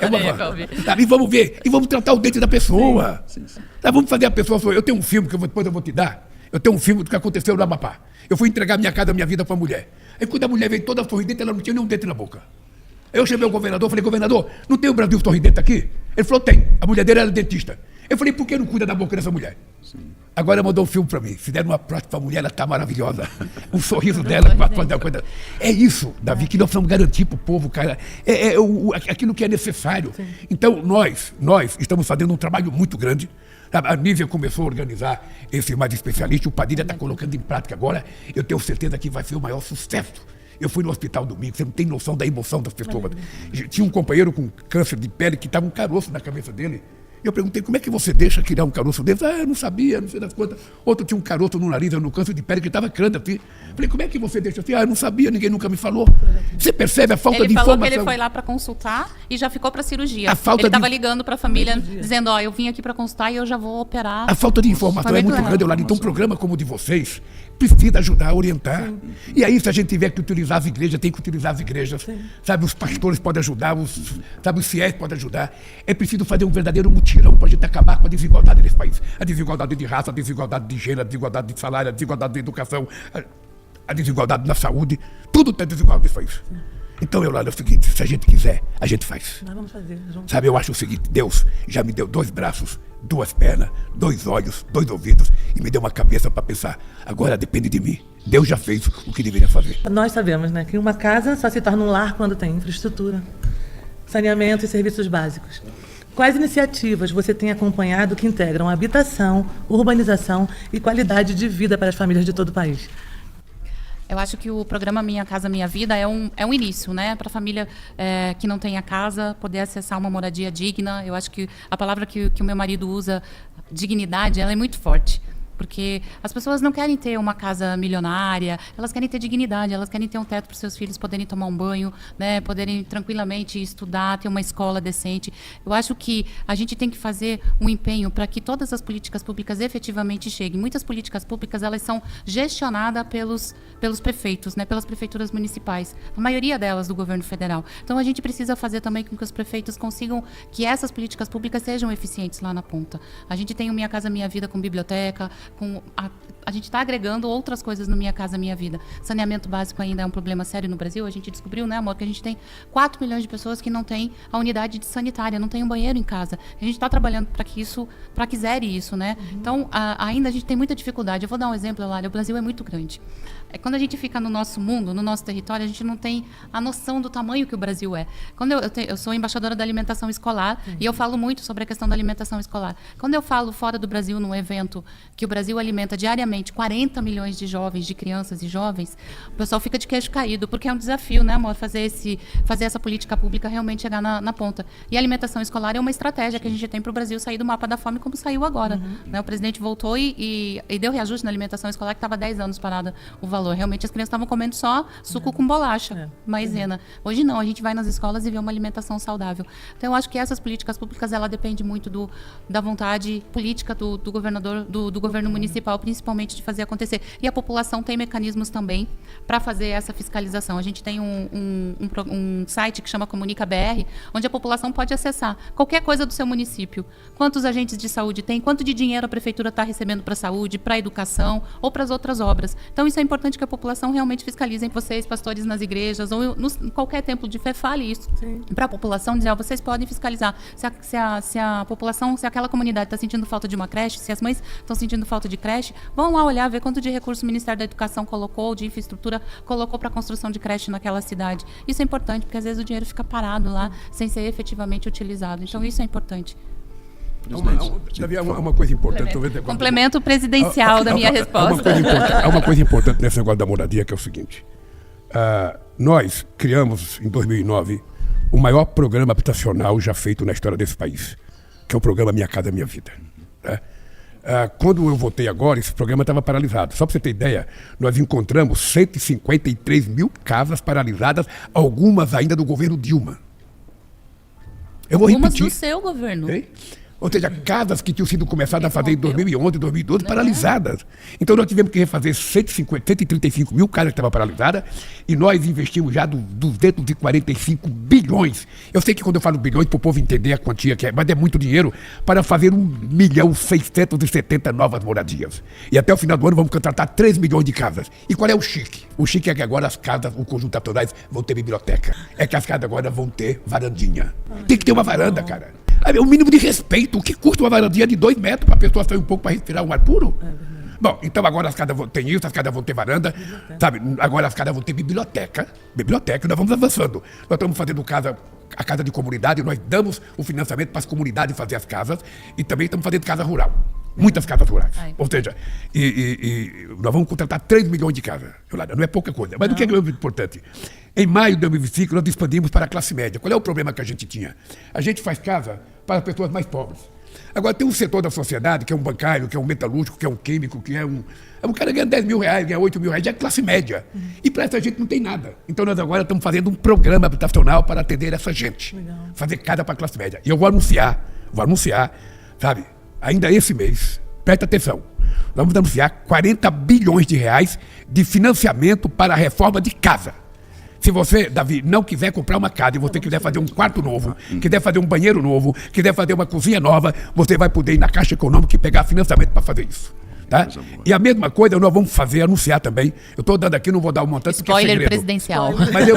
É uma van. Tá, e vamos ver, e vamos tratar o dente da pessoa. Sim. Tá, vamos fazer a pessoa... Eu tenho um filme que depois eu vou te dar. Eu tenho um filme do que aconteceu no Amapá. Eu fui entregar minha casa, minha vida para a mulher. Aí quando a mulher veio toda sorridente, ela não tinha nenhum dente na boca. Eu chamei o governador, falei, governador, não tem o Brasil sorridente aqui? Ele falou, tem. A mulher dele era dentista. Eu falei, por que não cuida da boca dessa mulher? Sim. Agora mandou um filme para mim. Fizeram uma prótese para a mulher, ela está maravilhosa. O sorriso dela, a coisa. É isso, Davi, que nós precisamos garantir para o povo, cara. Aquilo que é necessário. Sim. Então, nós estamos fazendo um trabalho muito grande. A Nívia começou a organizar esse mais especialista, o Padilha está colocando em prática agora. Eu tenho certeza que vai ser o maior sucesso. Eu fui no hospital domingo, você não tem noção da emoção das pessoas. Tinha um companheiro com câncer de pele que estava um caroço na cabeça dele. Eu perguntei, como é que você deixa criar um caroço desse? Eu não sabia, não sei das quantas. Outro tinha um caroço no nariz, no câncer de pele, que estava crânio assim. Falei, como é que você deixa assim? Eu não sabia, ninguém nunca me falou. Você percebe a falta de informação? Ele falou que ele foi lá para consultar e já ficou para cirurgia. Ele estava ligando para a família, dizendo, eu vim aqui para consultar e eu já vou operar. A falta de informação é muito grande, Eulália. Então, um programa como o de vocês precisa ajudar a orientar. Sim. E aí, se a gente tiver que utilizar as igrejas, tem que utilizar as igrejas. Sim. Sabe, os pastores podem ajudar, os fiéis podem ajudar. É preciso fazer um verdadeiro mutirão para a gente acabar com a desigualdade nesse país. A desigualdade de raça, a desigualdade de gênero, a desigualdade de salário, a desigualdade de educação, a desigualdade na saúde. Tudo está desigual nesse país. Sim. Então, Eulália, é o seguinte, se a gente quiser, a gente faz. Nós vamos fazer. Sabe, eu acho o seguinte, Deus já me deu 2 braços, 2 pernas, 2 olhos, 2 ouvidos e me deu uma cabeça para pensar. Agora depende de mim. Deus já fez o que deveria fazer. Nós sabemos, né, que uma casa só se torna um lar quando tem infraestrutura, saneamento e serviços básicos. Quais iniciativas você tem acompanhado que integram habitação, urbanização e qualidade de vida para as famílias de todo o país? Eu acho que o programa Minha Casa Minha Vida é um início, né? Para a família que não tem a casa, poder acessar uma moradia digna. Eu acho que a palavra que o meu marido usa, dignidade, ela é muito forte. Porque as pessoas não querem ter uma casa milionária, elas querem ter dignidade, elas querem ter um teto para os seus filhos poderem tomar um banho, né, poderem tranquilamente estudar, ter uma escola decente. Eu acho que a gente tem que fazer um empenho para que todas as políticas públicas efetivamente cheguem. Muitas políticas públicas, elas são gestionadas pelos prefeitos, né, pelas prefeituras municipais, a maioria delas do governo federal. Então a gente precisa fazer também com que os prefeitos consigam que essas políticas públicas sejam eficientes lá na ponta. A gente tem o Minha Casa Minha Vida com biblioteca, a gente está agregando outras coisas no Minha Casa Minha Vida. Saneamento básico ainda é um problema sério no Brasil. A gente descobriu, né, amor, que a gente tem 4 milhões de pessoas que não têm a unidade sanitária, não tem um banheiro em casa. A gente está trabalhando para que zere isso, né? Então, ainda a gente tem muita dificuldade. Eu vou dar um exemplo, Eulália. O Brasil é muito grande. Quando a gente fica no nosso mundo, no nosso território, a gente não tem a noção do tamanho que o Brasil é. Quando eu sou embaixadora da alimentação escolar e eu falo muito sobre a questão da alimentação escolar. Quando eu falo fora do Brasil, num evento que o Brasil alimenta diariamente 40 milhões de jovens, de crianças e jovens, o pessoal fica de queixo caído, porque é um desafio, né, amor, fazer essa política pública realmente chegar na ponta. E a alimentação escolar é uma estratégia que a gente tem para o Brasil sair do mapa da fome como saiu agora. Né? O presidente voltou e deu reajuste na alimentação escolar, que estava 10 anos parada o valor. Realmente as crianças estavam comendo só suco com bolacha, maisena. Hoje não, a gente vai nas escolas e vê uma alimentação saudável. Então eu acho que essas políticas públicas, ela depende muito da vontade política do governador, do governo municipal, principalmente, de fazer acontecer. E a população tem mecanismos também para fazer essa fiscalização. A gente tem um site que chama Comunica BR, onde a população pode acessar qualquer coisa do seu município. Quantos agentes de saúde tem, quanto de dinheiro a prefeitura está recebendo para a saúde, para a educação ou para as outras obras. Então isso é importante que a população realmente fiscalize vocês, pastores nas igrejas ou em qualquer templo de fé, fale isso para a população, dizer, vocês podem fiscalizar se a população, se aquela comunidade está sentindo falta de uma creche, se as mães estão sentindo falta de creche, vão lá olhar, ver quanto de recurso o Ministério da Educação colocou, de infraestrutura colocou para a construção de creche naquela cidade. Isso é importante, porque às vezes o dinheiro fica parado lá, sem ser efetivamente utilizado. Então isso é importante. Uma coisa importante. Complemento presidencial da minha resposta. Há uma coisa importante nesse negócio da moradia, que é o seguinte. Nós criamos, em 2009, o maior programa habitacional já feito na história desse país, que é o programa Minha Casa Minha Vida. Né? Quando eu votei agora, esse programa estava paralisado. Só para você ter ideia, nós encontramos 153 mil casas paralisadas, algumas ainda do governo Dilma. Eu vou Algumas repetir. do seu governo. Hein? Ou seja, casas que tinham sido começadas a fazer em 2011, 2012, paralisadas. Então nós tivemos que refazer 135 mil casas que estavam paralisadas e nós investimos já 245 bilhões. Eu sei que quando eu falo bilhões, para o povo entender a quantia que é, mas é muito dinheiro para fazer 1.670.000 novas moradias. E até o final do ano vamos contratar 3 milhões de casas. E qual é o chique? O chique é que agora as casas, os conjuntos habitacionais vão ter biblioteca. É que as casas agora vão ter varandinha. Tem que ter uma varanda, cara. É o mínimo de respeito. O que custa uma varandinha de 2 metros para a pessoa sair um pouco para respirar um ar puro? Bom, então agora as casas vão ter isso, as casas vão ter varanda, sabe? Agora as casas vão ter biblioteca. Biblioteca, nós vamos avançando. Nós estamos fazendo a casa de comunidade, nós damos o financiamento para as comunidades fazer as casas e também estamos fazendo casa rural. Muitas casas rurais. Ou seja, nós vamos contratar 3 milhões de casas. Não é pouca coisa. Mas o que é muito importante? Em maio de 2025, nós expandimos para a classe média. Qual é o problema que a gente tinha? A gente faz casa para as pessoas mais pobres. Agora, tem um setor da sociedade, que é um bancário, que é um metalúrgico, que é um químico, que é um cara que ganha 10 mil reais, ganha 8 mil reais, já é classe média. E para essa gente não tem nada. Então, nós agora estamos fazendo um programa habitacional para atender essa gente. Legal. Fazer casa para a classe média. E eu vou anunciar, sabe, ainda esse mês, presta atenção, nós vamos anunciar 40 bilhões de reais de financiamento para a reforma de casa. Se você, Davi, não quiser comprar uma casa e você quiser fazer um quarto novo, quiser fazer um banheiro novo, quiser fazer uma cozinha nova, você vai poder ir na Caixa Econômica e pegar financiamento para fazer isso. Tá? E a mesma coisa nós vamos anunciar também. Eu estou dando aqui, não vou dar um montante. Spoiler presidencial. Mas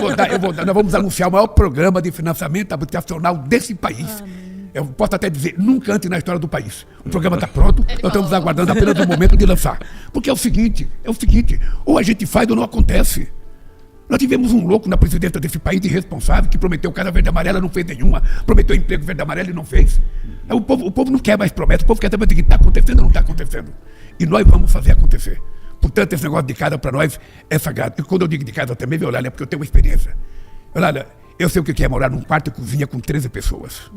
nós vamos anunciar o maior programa de financiamento habitacional desse país. Eu posso até dizer, nunca antes na história do país. O programa está pronto, nós estamos aguardando apenas o momento de lançar. Porque é o seguinte, ou a gente faz ou não acontece. Nós tivemos um louco na presidência desse país irresponsável que prometeu casa verde e amarela, não fez nenhuma, prometeu emprego verde e amarelo e não fez. O povo não quer mais promessa, o povo quer saber o que está acontecendo ou não está acontecendo. E nós vamos fazer acontecer. Portanto, esse negócio de casa para nós é sagrado. E quando eu digo de casa também, é porque eu tenho uma experiência. Olha, eu sei o que é morar num quarto e cozinha com 13 pessoas.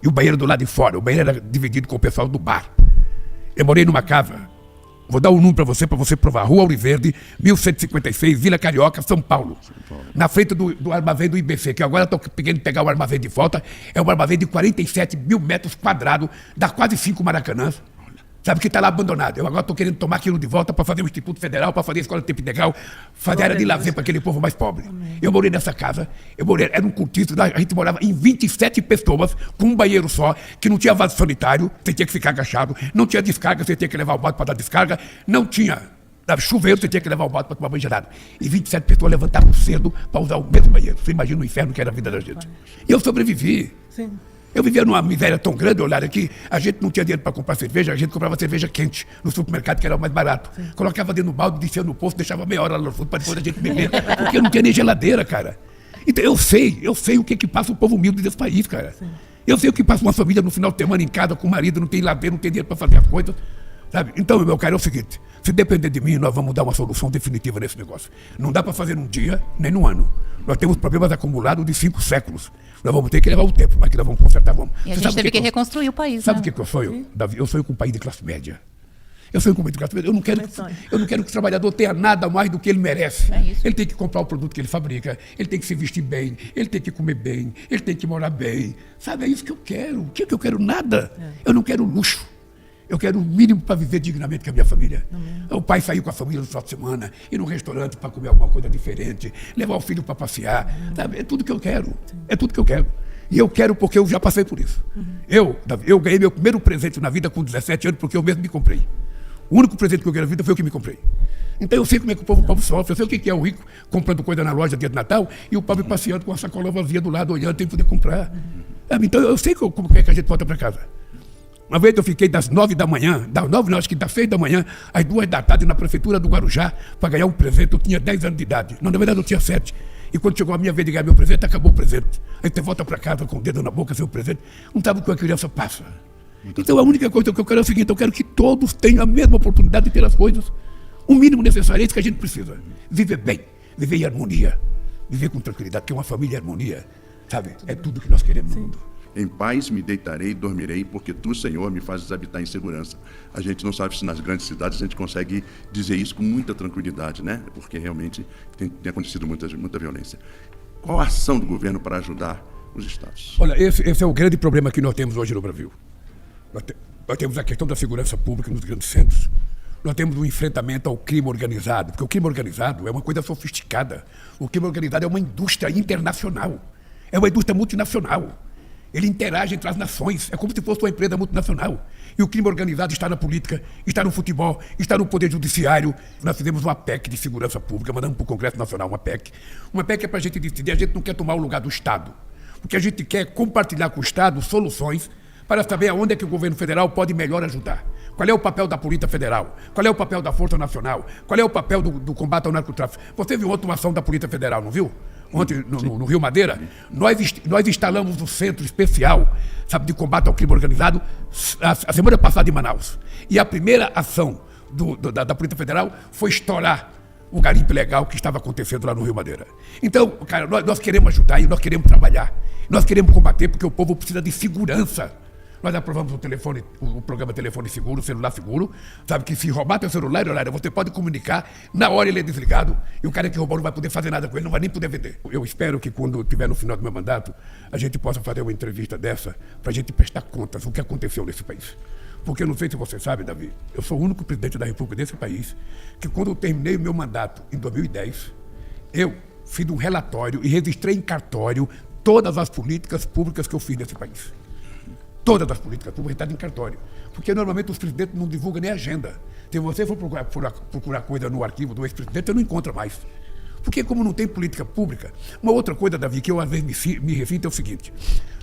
E o banheiro do lado de fora, o banheiro era dividido com o pessoal do bar. Eu morei numa casa. Vou dar um número para você provar. Rua Ouro Verde, 1156, Vila Carioca, São Paulo. Na frente do armazém do IBC, que agora estou querendo pegar o armazém de volta. É um armazém de 47 mil metros quadrados, dá quase 5 Maracanãs. Sabe que está lá abandonado. Eu agora estou querendo tomar aquilo de volta para fazer o Instituto Federal, para fazer a Escola de Tempo Integral, fazer área de lazer para aquele povo mais pobre. Eu morei nessa casa, era um cortiço, a gente morava em 27 pessoas, com um banheiro só, que não tinha vaso sanitário, você tinha que ficar agachado, não tinha descarga, você tinha que levar o balde para dar descarga, não tinha chuveiro, você tinha que levar o balde para tomar banho gelado. E 27 pessoas levantaram cedo para usar o mesmo banheiro. Você imagina o inferno que era a vida da gente. E eu sobrevivi. Sim. Eu vivia numa miséria tão grande, olhar aqui, a gente não tinha dinheiro para comprar cerveja, a gente comprava cerveja quente no supermercado, que era o mais barato. Sim. Colocava dentro do balde, descia no posto, deixava meia hora lá no fundo para depois a gente beber, porque não tinha nem geladeira, cara. Então eu sei o que passa o povo humilde desse país, cara. Sim. Eu sei o que passa uma família no final de semana em casa com o marido, não tem ladeira, não tem dinheiro para fazer as coisas, sabe? Então, meu cara, é o seguinte, se depender de mim, nós vamos dar uma solução definitiva nesse negócio. Não dá para fazer num dia, nem num ano. Nós temos problemas acumulados de 5 séculos. Nós vamos ter que levar o tempo, mas que nós vamos consertar, vamos. E a gente teve que reconstruir o país, sabe o que eu sonho, Davi? Eu sonho com um país de classe média. Eu sonho com um país de classe média. Eu não quero que o trabalhador tenha nada mais do que ele merece. Ele tem que comprar o produto que ele fabrica, ele tem que se vestir bem, ele tem que comer bem, ele tem que morar bem. Sabe, é isso que eu quero. O que eu quero? Nada. Eu não quero luxo. Eu quero o mínimo para viver dignamente com a minha família. O pai sair com a família no final de semana, ir num restaurante para comer alguma coisa diferente, levar o filho para passear. Sabe? É tudo que eu quero. É tudo que eu quero. E eu quero porque eu já passei por isso. Eu ganhei meu primeiro presente na vida com 17 anos porque eu mesmo me comprei. O único presente que eu ganhei na vida foi eu que me comprei. Então eu sei como é que o povo sofre, eu sei o que é o rico comprando coisa na loja dia de Natal e o pobre passeando com a sacola vazia do lado, olhando, tem que poder comprar. Então eu sei como é que a gente volta para casa. Uma vez eu fiquei das 9 da manhã, acho que das 6 da manhã, às 2 da tarde na prefeitura do Guarujá para ganhar um presente. Eu tinha 10 anos de idade. Não, na verdade eu tinha 7. E quando chegou a minha vez de ganhar meu presente, acabou o presente. Aí você volta para casa com o dedo na boca, seu presente. Não sabe o que a criança passa. Então a única coisa que eu quero é o seguinte, eu quero que todos tenham a mesma oportunidade de ter as coisas. O mínimo necessário é isso que a gente precisa. Viver bem, viver em harmonia, viver com tranquilidade, porque uma família em harmonia, sabe? É tudo que nós queremos no mundo. Em paz me deitarei e dormirei, porque tu, Senhor, me fazes habitar em segurança. A gente não sabe se nas grandes cidades a gente consegue dizer isso com muita tranquilidade, né? Porque realmente tem acontecido muita violência. Qual a ação do governo para ajudar os estados? Olha, esse é o grande problema que nós temos hoje no Brasil. Nós temos a questão da segurança pública nos grandes centros. Nós temos um enfrentamento ao crime organizado, porque o crime organizado é uma coisa sofisticada. O crime organizado é uma indústria internacional, é uma indústria multinacional. Ele interage entre as nações, é como se fosse uma empresa multinacional. E o crime organizado está na política, está no futebol, está no poder judiciário. Nós fizemos uma PEC de segurança pública, mandamos para o Congresso Nacional uma PEC. Uma PEC é para a gente decidir, a gente não quer tomar o lugar do Estado. Porque a gente quer compartilhar com o Estado soluções para saber aonde é que o governo federal pode melhor ajudar. Qual é o papel da Polícia Federal? Qual é o papel da Força Nacional? Qual é o papel do combate ao narcotráfico? Você viu ontem uma ação da Polícia Federal, não viu? Ontem, no Rio Madeira, nós instalamos um centro especial, sabe, de combate ao crime organizado a semana passada em Manaus. E a primeira ação da Polícia Federal foi estourar o garimpo ilegal que estava acontecendo lá no Rio Madeira. Então, cara, nós queremos ajudar e nós queremos trabalhar. Nós queremos combater porque o povo precisa de segurança. Nós aprovamos o programa Telefone Seguro, Celular Seguro. Sabe que se roubar teu celular, você pode comunicar, na hora ele é desligado, e o cara que roubou não vai poder fazer nada com ele, não vai nem poder vender. Eu espero que quando estiver no final do meu mandato, a gente possa fazer uma entrevista dessa para a gente prestar contas do que aconteceu nesse país. Porque eu não sei se você sabe, Davi, eu sou o único presidente da República desse país que quando eu terminei o meu mandato em 2010, eu fiz um relatório e registrei em cartório todas as políticas públicas que eu fiz nesse país. Todas as políticas públicas estão em cartório. Porque normalmente os presidentes não divulgam nem agenda. Se você for procurar coisa no arquivo do ex-presidente, você não encontra mais. Porque como não tem política pública... Uma outra coisa, Davi, que eu às vezes me refinto é o seguinte.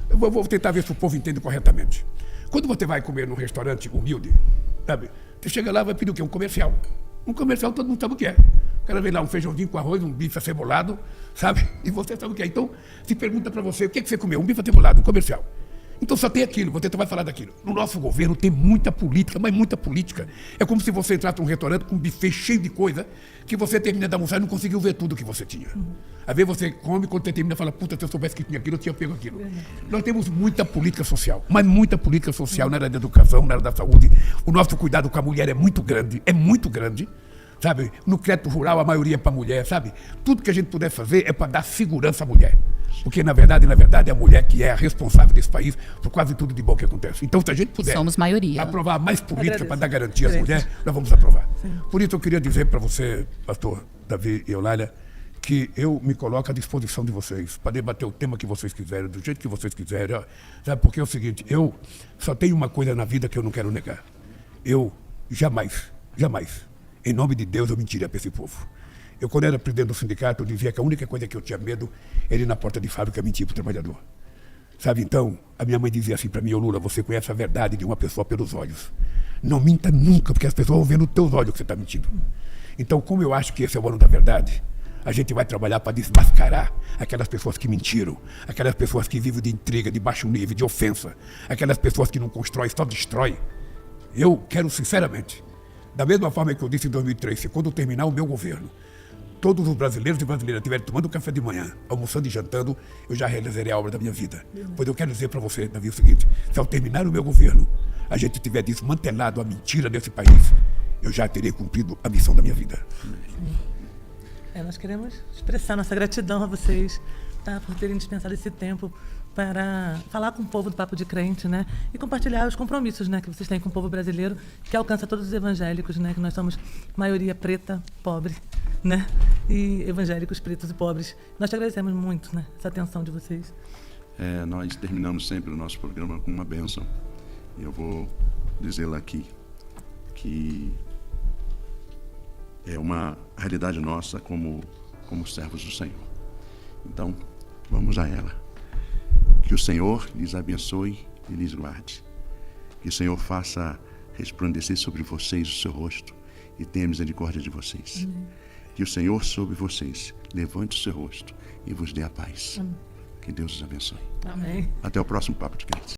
Eu vou tentar ver se o povo entende corretamente. Quando você vai comer num restaurante humilde, sabe? Você chega lá e vai pedir o quê? Um comercial. Um comercial todo mundo sabe o que é. O cara vem lá um feijãozinho com arroz, um bife acebolado, sabe? E você sabe o que é. Então, se pergunta para você, o que é que você comeu? Um bife acebolado, um comercial. Então só tem aquilo, você vai falar daquilo. No nosso governo tem muita política, mas muita política. É como se você entrasse num restaurante com um buffet cheio de coisa, que você termina de almoçar e não conseguiu ver tudo que você tinha. Às vezes você come, quando você termina, fala, puta, se eu soubesse que tinha aquilo, eu tinha pego aquilo. Nós temos muita política social, mas muita política social na área da educação, na área da saúde. O nosso cuidado com a mulher é muito grande, sabe? No crédito rural, a maioria é para mulher, sabe? Tudo que a gente puder fazer é para dar segurança à mulher. Porque, na verdade, é a mulher que é a responsável desse país por quase tudo de bom que acontece. Então, se a gente puder somos maioria. aprovar mais política para dar garantia às mulheres, nós vamos aprovar. Sim. Por isso, eu queria dizer para você, pastor Davi e Eulália, que eu me coloco à disposição de vocês para debater o tema que vocês quiserem, do jeito que vocês quiserem. Sabe? Porque é o seguinte, eu só tenho uma coisa na vida que eu não quero negar. Eu jamais, em nome de Deus, eu mentiria para esse povo. Eu, quando era presidente do sindicato, eu dizia que a única coisa que eu tinha medo era ir na porta de fábrica mentir para o trabalhador. Sabe, então, a minha mãe dizia assim para mim, ô Lula, você conhece a verdade de uma pessoa pelos olhos. Não minta nunca, porque as pessoas vão ver nos teus olhos que você está mentindo. Então, como eu acho que esse é o ano da verdade, a gente vai trabalhar para desmascarar aquelas pessoas que mentiram, aquelas pessoas que vivem de intriga, de baixo nível, de ofensa, aquelas pessoas que não constroem, só destrói. Eu quero, sinceramente, da mesma forma que eu disse em 2003, que quando terminar o meu governo, todos os brasileiros e brasileiras estiverem tomando café de manhã, almoçando e jantando, eu já realizarei a obra da minha vida. Pois eu quero dizer para você, Davi, o seguinte, se ao terminar o meu governo, a gente tiver desmantelado a mentira nesse país, eu já terei cumprido a missão da minha vida. Nós queremos expressar nossa gratidão a vocês, tá, por terem dispensado esse tempo para falar com o povo do Papo de Crente, né? E compartilhar os compromissos, né, que vocês têm com o povo brasileiro, que alcança todos os evangélicos, né? Que nós somos maioria preta, pobre, né? E evangélicos pretos e pobres. Nós te agradecemos muito, né, essa atenção de vocês. Nós terminamos sempre o nosso programa com uma bênção. E eu vou dizê-la aqui, que é uma realidade nossa como servos do Senhor. Então, vamos a ela. Que o Senhor lhes abençoe e lhes guarde. Que o Senhor faça resplandecer sobre vocês o seu rosto e tenha misericórdia de vocês. Amém. Que o Senhor sobre vocês levante o seu rosto e vos dê a paz. Amém. Que Deus os abençoe. Amém. Até o próximo Papo de Crente.